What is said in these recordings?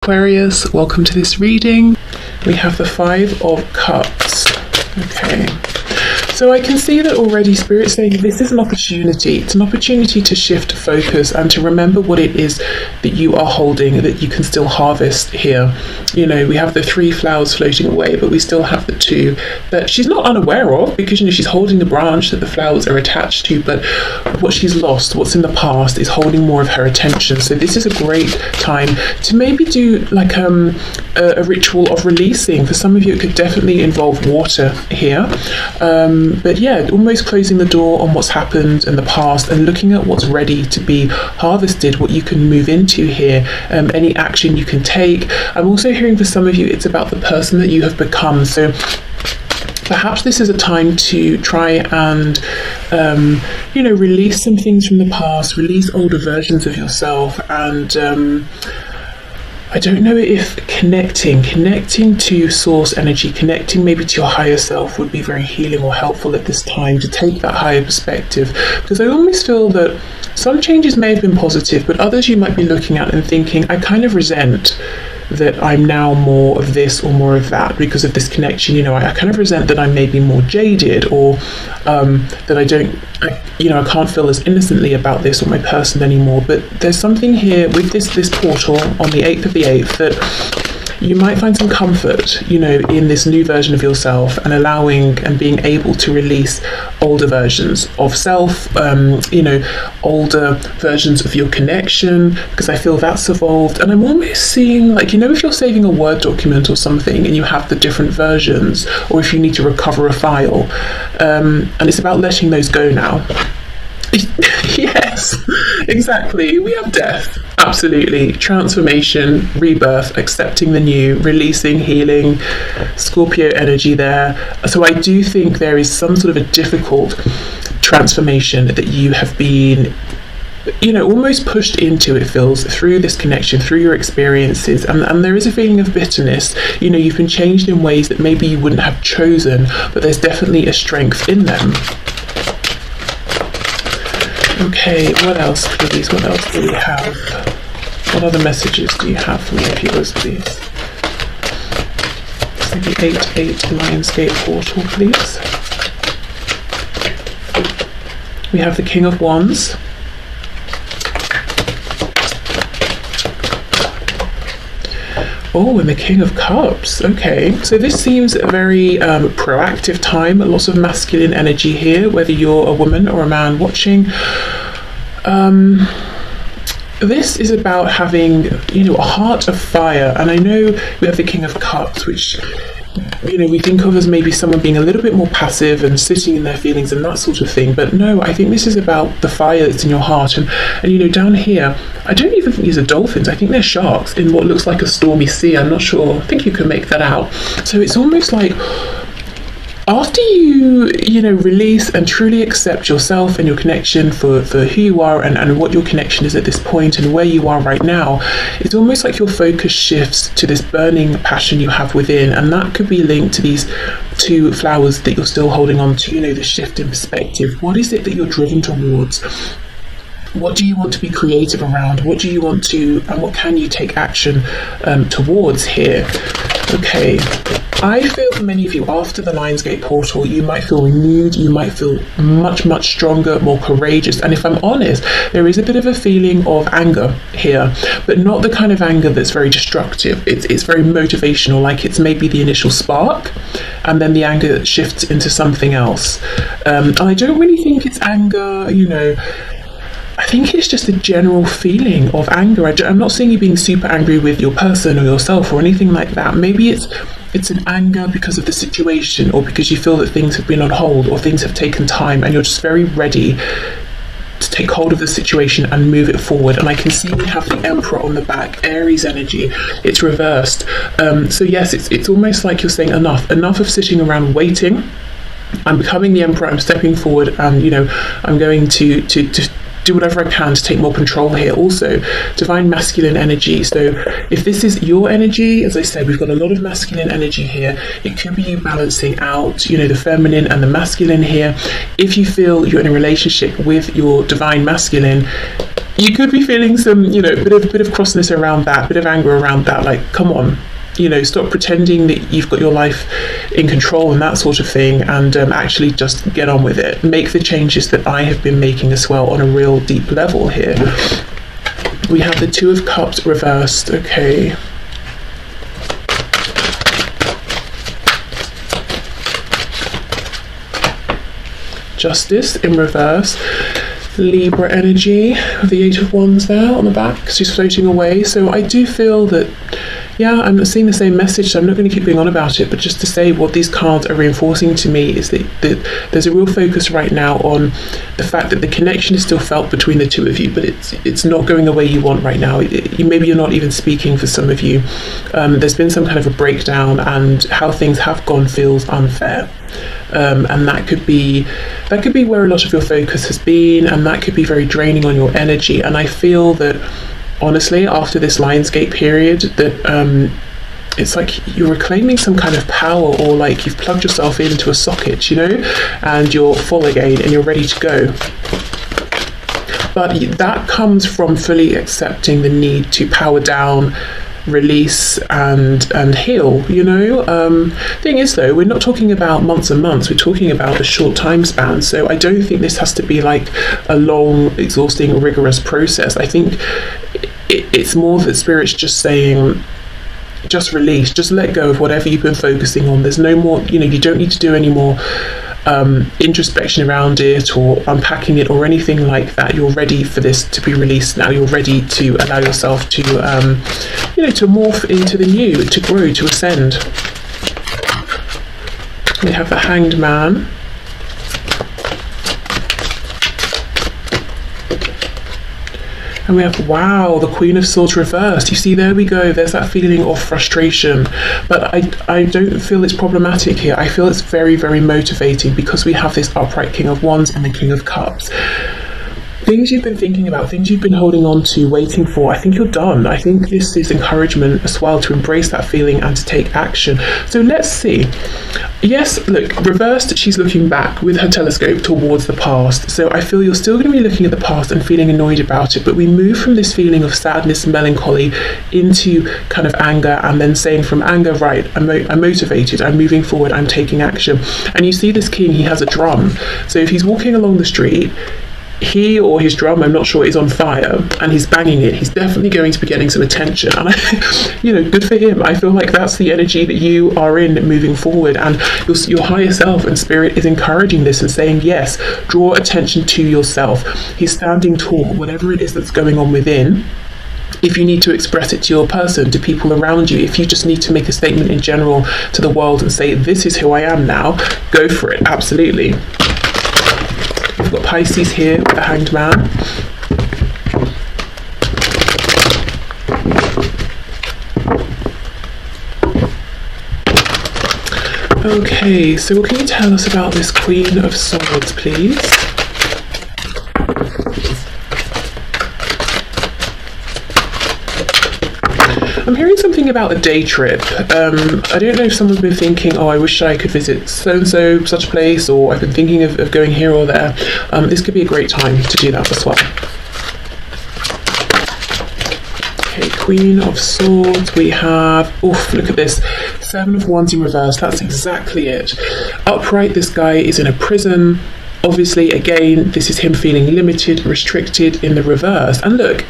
Aquarius, welcome to this reading. We have the Five of Cups. Okay. So I can see that already Spirit's saying this is an opportunity. It's an opportunity to shift focus and to remember what it is that you are holding, that you can still harvest here. You know, we have the 3 flowers floating away, but we still have the 2 that she's not unaware of, because, you know, she's holding the branch that the flowers are attached to, but what she's lost, what's in the past, is holding more of her attention. So this is a great time to maybe do like a ritual of releasing. For some of you, it could definitely involve water here. But yeah, almost closing the door on what's happened in the past and looking at what's ready to be harvested, what you can move into here, any action you can take. I'm also hearing for some of you, it's about the person that you have become. So perhaps this is a time to try and, release some things from the past, release older versions of yourself, and I don't know if connecting to source energy, connecting maybe to your higher self would be very healing or helpful at this time, to take that higher perspective, because I almost feel that some changes may have been positive, but others you might be looking at and thinking, I kind of resent that I'm now more of this or more of that because of this connection. You know, I kind of resent that I'm maybe more jaded, or that I can't feel as innocently about this or my person anymore. But there's something here with this portal on the 8th of the 8th that you might find some comfort, you know, in this new version of yourself, and allowing and being able to release older versions of self, older versions of your connection, because I feel that's evolved. And I'm almost seeing, like, you know, if you're saving a Word document or something and you have the different versions, or if you need to recover a file, and it's about letting those go now. Yes, exactly. We have death, absolutely. Transformation, rebirth, accepting the new, releasing, healing, Scorpio energy there. So I do think there is some sort of a difficult transformation that you have been, you know, almost pushed into, it feels, through this connection, through your experiences, and there is a feeling of bitterness. You know, you've been changed in ways that maybe you wouldn't have chosen, but there's definitely a strength in them. Okay, what else, please? What else do we have? What other messages do you have for me, viewers, please? So the 8-8 Lionsgate portal, please. We have the King of Wands. Oh, and the King of Cups. Okay, so this seems a very proactive time. Lots of masculine energy here, whether you're a woman or a man watching. This is about having, you know, a heart of fire. And I know we have the King of Cups, which, you know, we think of as maybe someone being a little bit more passive and sitting in their feelings and that sort of thing. But no, I think this is about the fire that's in your heart. And you know, down here, I don't even think these are dolphins. I think they're sharks in what looks like a stormy sea. I'm not sure. I think you can make that out. So it's almost like after you know, release and truly accept yourself and your connection for who you are and what your connection is at this point and where you are right now, it's almost like your focus shifts to this burning passion you have within, and that could be linked to these 2 flowers that you're still holding on to. You know, the shift in perspective. What is it that you're driven towards? What do you want to be creative around? What do you want to, and what can you take action towards here? Okay, I feel for many of you, after the Lionsgate portal, you might feel renewed, you might feel much, much stronger, more courageous. And if I'm honest, there is a bit of a feeling of anger here, but not the kind of anger that's very destructive. It's very motivational, like it's maybe the initial spark, and then the anger shifts into something else. And I don't really think it's anger, you know. I think it's just a general feeling of anger. I'm not seeing you being super angry with your person or yourself or anything like that. Maybe it's an anger because of the situation, or because you feel that things have been on hold or things have taken time, and you're just very ready to take hold of the situation and move it forward. And I can see we have the Emperor on the back, Aries energy. It's reversed. So yes, it's almost like you're saying enough of sitting around waiting. I'm becoming the Emperor. I'm stepping forward, and you know, I'm going to do whatever I can to take more control here. Also, divine masculine energy. So if this is your energy, as I said, we've got a lot of masculine energy here. It could be you balancing out, you know, the feminine and the masculine here. If you feel you're in a relationship with your divine masculine, you could be feeling some, bit of crossness around that, bit of anger around that. Like, come on, stop pretending that you've got your life in control and that sort of thing, and actually just get on with it. Make the changes that I have been making as well on a real deep level here. We have the Two of Cups reversed. Okay. Justice in reverse. Libra energy with the Eight of Wands there on the back. She's floating away. So I do feel that, yeah, I'm seeing the same message, so I'm not going to keep going on about it, but just to say what these cards are reinforcing to me is that there's a real focus right now on the fact that the connection is still felt between the two of you, but it's not going the way you want right now. Maybe you're not even speaking for some of you. There's been some kind of a breakdown, and how things have gone feels unfair. And that could be where a lot of your focus has been, and that could be very draining on your energy. And I feel that, honestly, after this Lionsgate period, that it's like you're reclaiming some kind of power, or like you've plugged yourself into a socket, and you're full again and you're ready to go. But that comes from fully accepting the need to power down, release and heal. Thing is, though, we're not talking about months and months, we're talking about a short time span. So I don't think this has to be like a long, exhausting, rigorous process. I think it's more that Spirit's just saying, just release, just let go of whatever you've been focusing on. There's no more, you don't need to do any more introspection around it or unpacking it or anything like that. You're ready for this to be released now. You're ready to allow yourself to to morph into the new, to grow, to ascend. We have the Hanged Man. And we have, wow, the Queen of Swords reversed. You see, there we go. There's that feeling of frustration. But I don't feel it's problematic here. I feel it's very, very motivating, because we have this upright King of Wands and the King of Cups. Things you've been thinking about, things you've been holding on to, waiting for, I think you're done. I think this is encouragement as well to embrace that feeling and to take action. So let's see. Yes, look, reversed, she's looking back with her telescope towards the past. So I feel you're still going to be looking at the past and feeling annoyed about it, but we move from this feeling of sadness, melancholy, into kind of anger, and then saying from anger, right, I'm motivated, I'm moving forward, I'm taking action. And you see this king, he has a drum. So if he's walking along the street, he or his drum, I'm not sure, is on fire and he's banging it, he's definitely going to be getting some attention. And good for him. I feel like that's the energy that you are in moving forward, and your higher self and Spirit is encouraging this and saying, yes, draw attention to yourself. He's standing tall, whatever it is that's going on within. If you need to express it to your person, to people around you, if you just need to make a statement in general to the world and say, this is who I am now, go for it, absolutely. We've got Pisces here with the Hanged Man. Okay, so what can you tell us about this Queen of Swords, please? I'm hearing something about a day trip. I don't know if someone's been thinking, oh, I wish I could visit so-and-so, such a place, or I've been thinking of going here or there. This could be a great time to do that as well. Okay, Queen of Swords, we have, oof, look at this. Seven of Wands in reverse, that's exactly it. Upright, this guy is in a prison. Obviously, again, this is him feeling limited, restricted in the reverse. And look,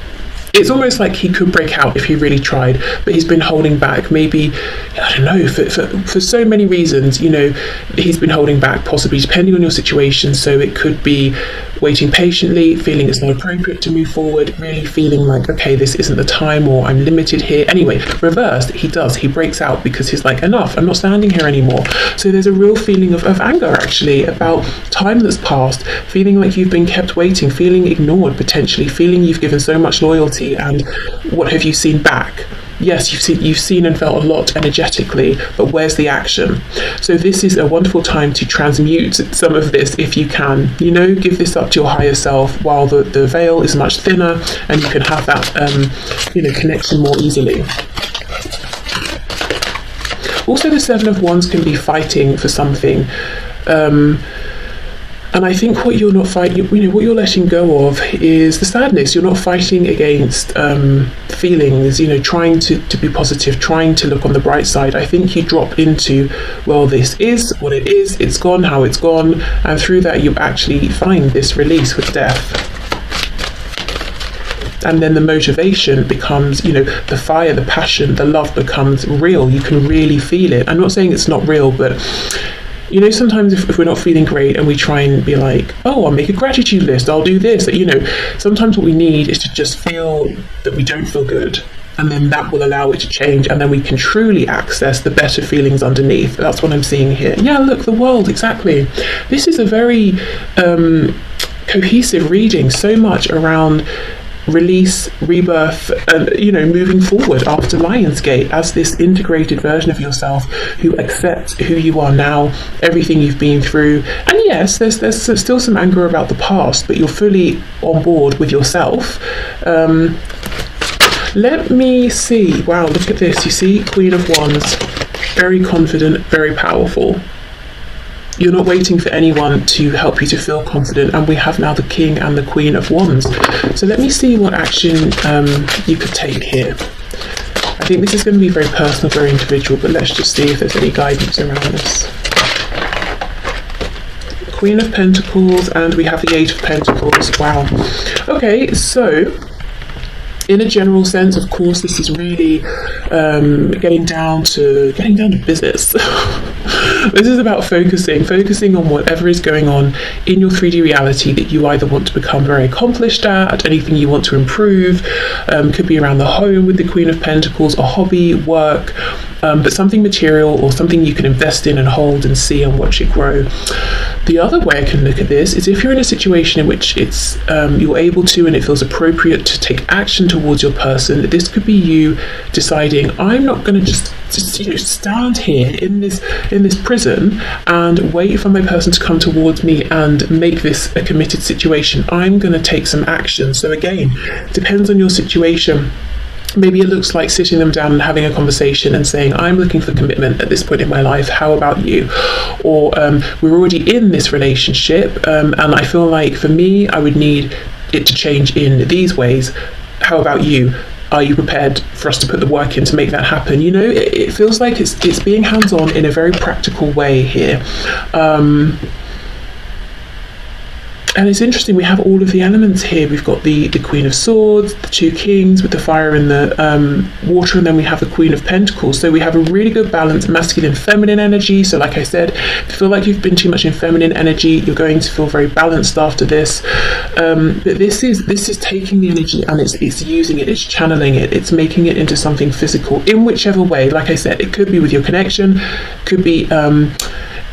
it's almost like he could break out if he really tried, but he's been holding back. Maybe, I don't know, for so many reasons, he's been holding back, possibly depending on your situation. So it could be waiting patiently, feeling it's not appropriate to move forward, really feeling like, okay, this isn't the time, or I'm limited here. Anyway, reversed, he breaks out because he's like, enough, I'm not standing here anymore. So there's a real feeling of anger, actually, about time that's passed, feeling like you've been kept waiting, feeling ignored, potentially, feeling you've given so much loyalty, and what have you seen back? Yes, you've seen and felt a lot energetically, but where's the action? So this is a wonderful time to transmute some of this if you can. Give this up to your higher self while the veil is much thinner, and you can have that connection more easily. Also, the Seven of Wands can be fighting for something. And I think what you're not fighting, what you're letting go of is the sadness. You're not fighting against feelings, trying to be positive, trying to look on the bright side. I think you drop into, well, this is what it is, it's gone how it's gone, and through that you actually find this release with death. And then the motivation becomes, the fire, the passion, the love becomes real. You can really feel it. I'm not saying it's not real, but sometimes if we're not feeling great and we try and be like, oh, I'll make a gratitude list, I'll do this, sometimes what we need is to just feel that we don't feel good. And then that will allow it to change, and then we can truly access the better feelings underneath. That's what I'm seeing here. Yeah, look, the world, exactly. This is a very cohesive reading, so much around release, rebirth, and moving forward after Lionsgate as this integrated version of yourself who accepts who you are now, everything you've been through. And yes, there's still some anger about the past, but you're fully on board with yourself. Let me see. Wow, look at this. You see, Queen of Wands, very confident, very powerful. You're not waiting for anyone to help you to feel confident, and we have now the King and the Queen of Wands. So let me see what action you could take here. I think this is going to be very personal, very individual, but let's just see if there's any guidance around this. Queen of Pentacles, and we have the Eight of Pentacles. Wow. Okay, so in a general sense, of course, this is really getting down to business. This is about focusing on whatever is going on in your 3D reality that you either want to become very accomplished at, anything you want to improve, could be around the home with the Queen of Pentacles, a hobby, work, but something material or something you can invest in and hold and see and watch it grow. The other way I can look at this is if you're in a situation in which it's you're able to and it feels appropriate to take action towards your person. This could be you deciding, I'm not going to just stand here in this prison and wait for my person to come towards me and make this a committed situation. I'm going to take some action. So again, depends on your situation. Maybe it looks like sitting them down and having a conversation and saying, I'm looking for commitment at this point in my life. How about you? Or we're already in this relationship and I feel like for me, I would need it to change in these ways. How about you? Are you prepared for us to put the work in to make that happen? It feels like it's being hands-on in a very practical way here. And it's interesting, we have all of the elements here. We've got the Queen of Swords, the two Kings with the fire and the water, and then we have the Queen of Pentacles. So we have a really good balance, masculine, feminine energy. So like I said, if you feel like you've been too much in feminine energy, you're going to feel very balanced after this. But this is taking the energy and it's using it, it's channeling it, it's making it into something physical in whichever way. Like I said, it could be with your connection, could be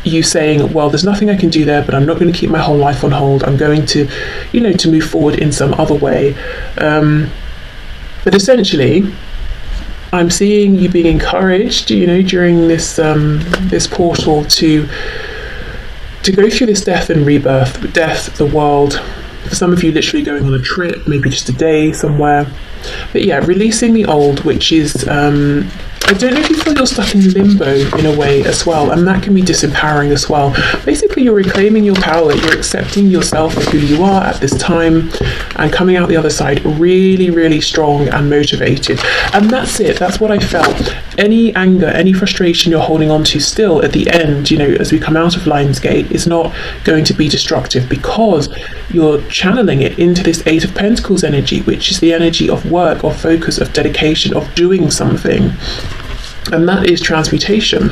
you saying, well, there's nothing I can do there, but I'm not going to keep my whole life on hold. I'm going to, to move forward in some other way. But essentially, I'm seeing you being encouraged, during this this portal to go through this death and rebirth, death, the world. For some of you, literally going on a trip, maybe just a day somewhere. But yeah, releasing the old, which is I don't know if you feel you're stuck in limbo in a way as well, and that can be disempowering as well. Basically, you're reclaiming your power, you're accepting yourself for who you are at this time, and coming out the other side really, really strong and motivated. And that's it, that's what I felt. Any anger, any frustration you're holding on to still at the end, as we come out of Lionsgate, is not going to be destructive because you're channeling it into this Eight of Pentacles energy, which is the energy of work, of focus, of dedication, of doing something. And that is transmutation.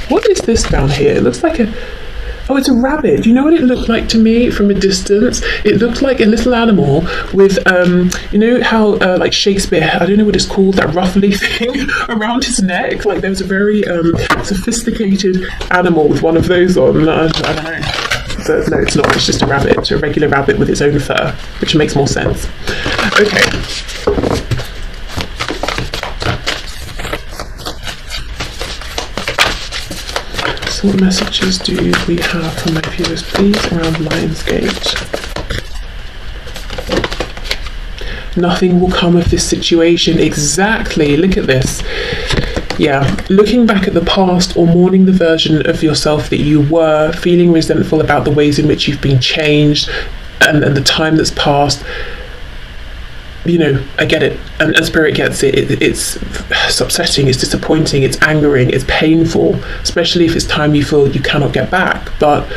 What is this down here? It looks like it's a rabbit. Do you know what it looked like to me from a distance? It looked like a little animal with, how like Shakespeare, I don't know what it's called, that ruffly thing around his neck. Like there was a very sophisticated animal with one of those on. I don't know. So, no, it's not. It's just a rabbit, a regular rabbit with its own fur, which makes more sense. Okay. So what messages do we have from my viewers, please, around Lionsgate? Nothing will come of this situation. Exactly. Look at this. Yeah, looking back at the past or mourning the version of yourself that you were, feeling resentful about the ways in which you've been changed and the time that's passed. You know, I get it, and Spirit gets it. It's upsetting, it's disappointing, it's angering, it's painful, especially if it's time you feel you cannot get back. But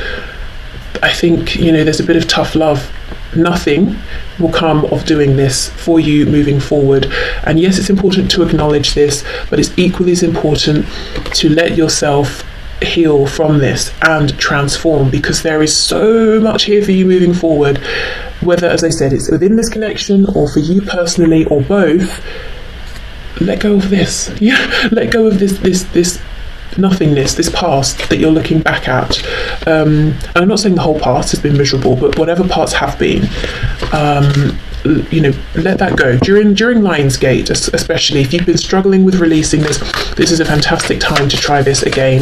I think, you know, there's a bit of tough love. Nothing will come of doing this for you moving forward. And yes, it's important to acknowledge this, but it's equally as important to let yourself heal from this and transform, because there is so much here for you moving forward, whether, as I said, it's within this connection or for you personally or both. Let go of this. Yeah, let go of this nothingness, this past that you're looking back at. And I'm not saying the whole past has been miserable, but whatever parts have been, you know, let that go. During Lionsgate, especially if you've been struggling with releasing this is a fantastic time to try this again.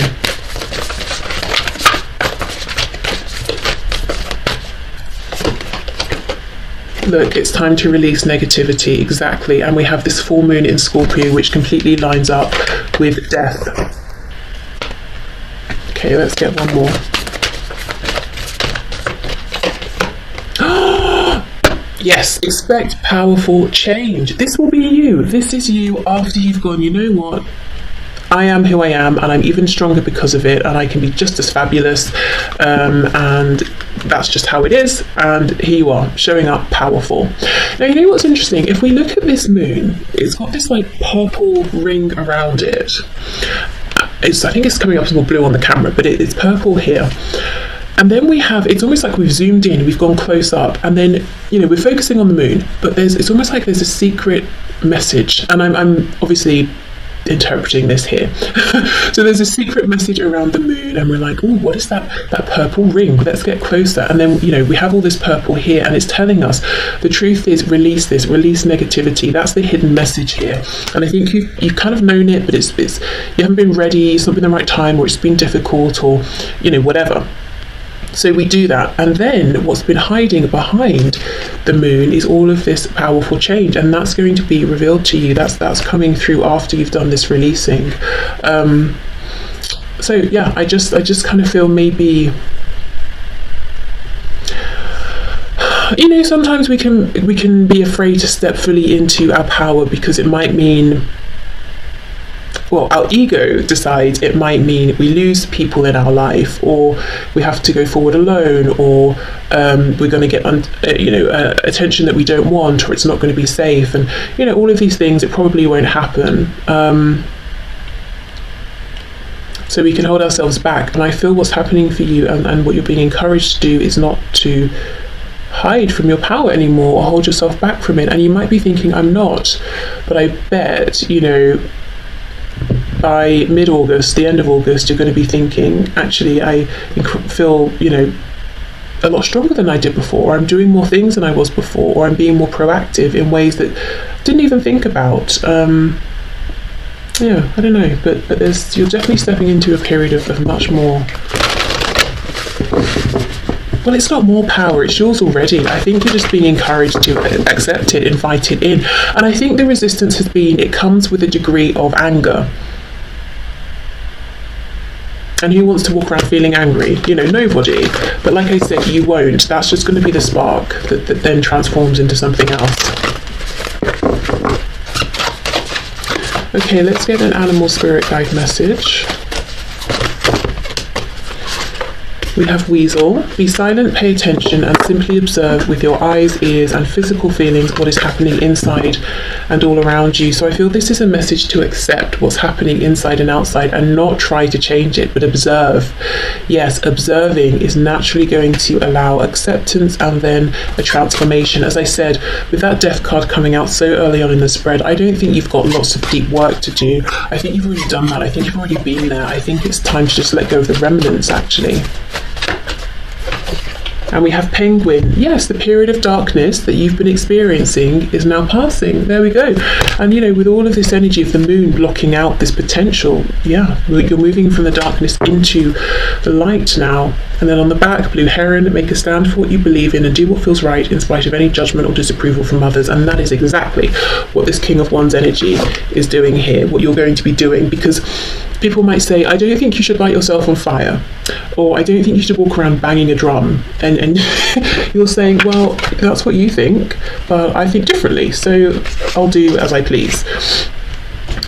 Look, it's time to release negativity, exactly. And we have this full moon in Scorpio, which completely lines up with death. Okay, let's get one more. Yes, expect powerful change. This will be you. This is you after you've gone, you know what? I am who I am, and I'm even stronger because of it, and I can be just as fabulous, and that's just how it is. And here you are, showing up powerful. Now, you know what's interesting? If we look at this moon, it's got this like purple ring around it. I think it's coming up as more blue on the camera, but it's purple here. And then we have, it's almost like we've zoomed in, we've gone close up, and then, you know, we're focusing on the moon, but it's almost like there's a secret message. And I'm obviously interpreting this here. So there's a secret message around the moon, and we're like, oh, what is that purple ring? Let's get closer. And then, you know, we have all this purple here, and it's telling us the truth is release this, release negativity. That's the hidden message here. And I think you've kind of known it, but it's you haven't been ready, it's not been the right time, or it's been difficult, or, you know, whatever. So we do that, and then what's been hiding behind the moon is all of this powerful change, and that's going to be revealed to you. That's coming through after you've done this releasing. So yeah, I just kind of feel maybe, you know, sometimes we can be afraid to step fully into our power because it might mean, well, our ego decides it might mean we lose people in our life, or we have to go forward alone, or we're going to get attention that we don't want, or it's not going to be safe, and, you know, all of these things, it probably won't happen. So we can hold ourselves back, and I feel what's happening for you and what you're being encouraged to do is not to hide from your power anymore or hold yourself back from it. And you might be thinking, I'm not, but I bet, you know, by mid-August, the end of August, you're going to be thinking, actually, I feel, you know, a lot stronger than I did before, or I'm doing more things than I was before, or I'm being more proactive in ways that I didn't even think about. Yeah, I don't know, but you're definitely stepping into a period of much more, well, it's not more power, it's yours already. I think you're just being encouraged to accept it, invite it in. And I think the resistance has been, it comes with a degree of anger. And who wants to walk around feeling angry? You know, nobody. But like I said, you won't. That's just going to be the spark that then transforms into something else. Okay, let's get an animal spirit guide message. We have Weasel. Be silent, pay attention, and simply observe with your eyes, ears, and physical feelings what is happening inside and all around you. So I feel this is a message to accept what's happening inside and outside and not try to change it, but observe. Yes, observing is naturally going to allow acceptance and then a transformation. As I said, with that Death card coming out so early on in the spread, I don't think you've got lots of deep work to do. I think you've already done that. I think you've already been there. I think it's time to just let go of the remnants, actually. And we have Penguin. Yes, the period of darkness that you've been experiencing is now passing. There we go. And, with all of this energy of the moon blocking out this potential, you're moving from the darkness into the light now. And then on the back, Blue Heron, make a stand for what you believe in and do what feels right in spite of any judgment or disapproval from others. And that is exactly what this King of Wands energy is doing here, what you're going to be doing, because people might say, I don't think you should light yourself on fire, or I don't think you should walk around banging a drum. And you're saying, well, that's what you think, but I think differently, so I'll do as I please.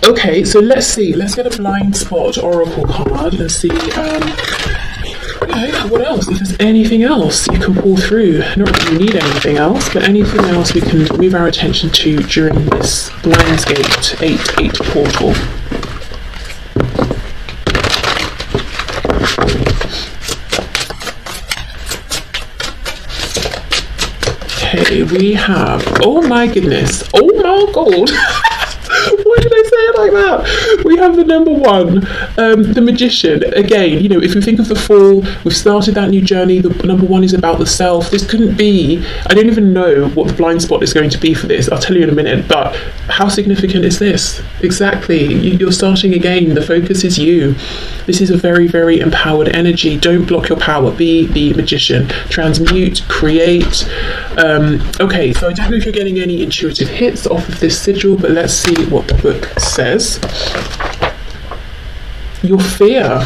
Okay, so let's see. Let's get a blind spot oracle card and see what else? If there's anything else you can pull through. Not that you need anything else, but anything else we can move our attention to during this Lionsgate 8/8 portal. Okay, we have, oh my goodness, oh my god. Why did I say it like that? We have the number one, the Magician. Again, if we think of the Fall, we've started that new journey. The number one is about the self. This couldn't be, I don't even know what the blind spot is going to be for this. I'll tell you in a minute, but how significant is this? Exactly. You're starting again. The focus is you. This is a very, very empowered energy. Don't block your power. Be the Magician. Transmute, create. Okay, so I don't know if you're getting any intuitive hits off of this sigil, but let's see what the book says. Your fear.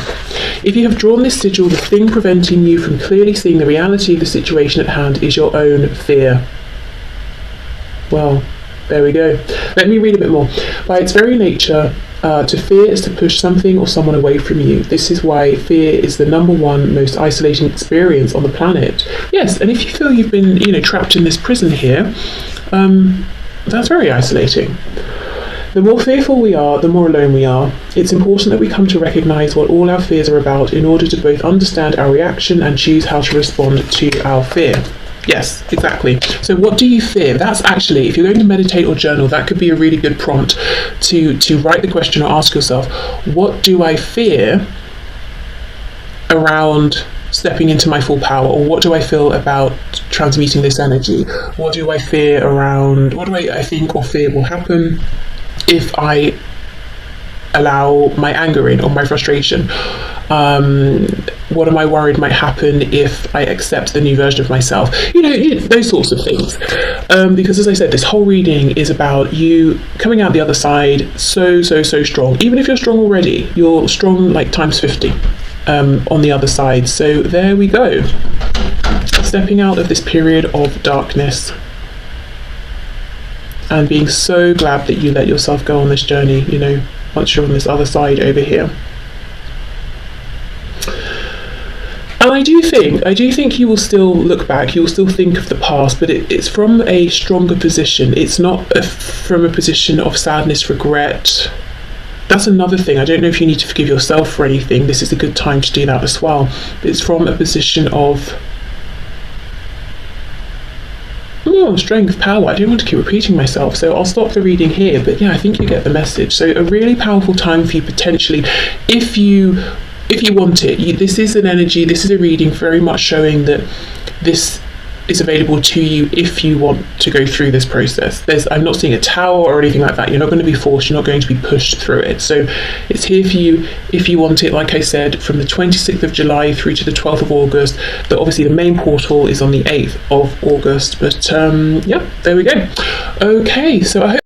If you have drawn this sigil, the thing preventing you from clearly seeing the reality of the situation at hand is your own fear. Well, there we go. Let me read a bit more. By its very nature, to fear is to push something or someone away from you. This is why fear is the number one most isolating experience on the planet. Yes, and if you feel you've been, trapped in this prison here, that's very isolating. The more fearful we are, the more alone we are. It's important that we come to recognise what all our fears are about in order to both understand our reaction and choose how to respond to our fear. Yes, exactly. So what do you fear? That's actually, if you're going to meditate or journal, that could be a really good prompt to write the question or ask yourself, what do I fear around stepping into my full power? Or what do I feel about transmuting this energy? What do I fear around, what do I think or fear will happen if I allow my anger in or my frustration? What am I worried might happen if I accept the new version of myself? Those sorts of things. Because as I said, this whole reading is about you coming out the other side so strong. Even if you're strong already, you're strong like times 50 on the other side. So there we go. Stepping out of this period of darkness and being so glad that you let yourself go on this journey, once you're on this other side over here. And I do think you will still look back, you will still think of the past, but it's from a stronger position. It's not from a position of sadness, regret. That's another thing. I don't know if you need to forgive yourself for anything. This is a good time to do that as well. But it's from a position of strength, power. I don't want to keep repeating myself, so I'll stop the reading here, but I think you get the message. So a really powerful time for you potentially, if you want it. This is an energy, this is a reading very much showing that this is available to you if you want to go through this process. I'm not seeing a tower or anything like that. You're not going to be forced, you're not going to be pushed through it. So it's here for you if you want it, like I said, from the 26th of July through to the 12th of August. But obviously the main portal is on the 8th of August. But there we go. Okay, so I hope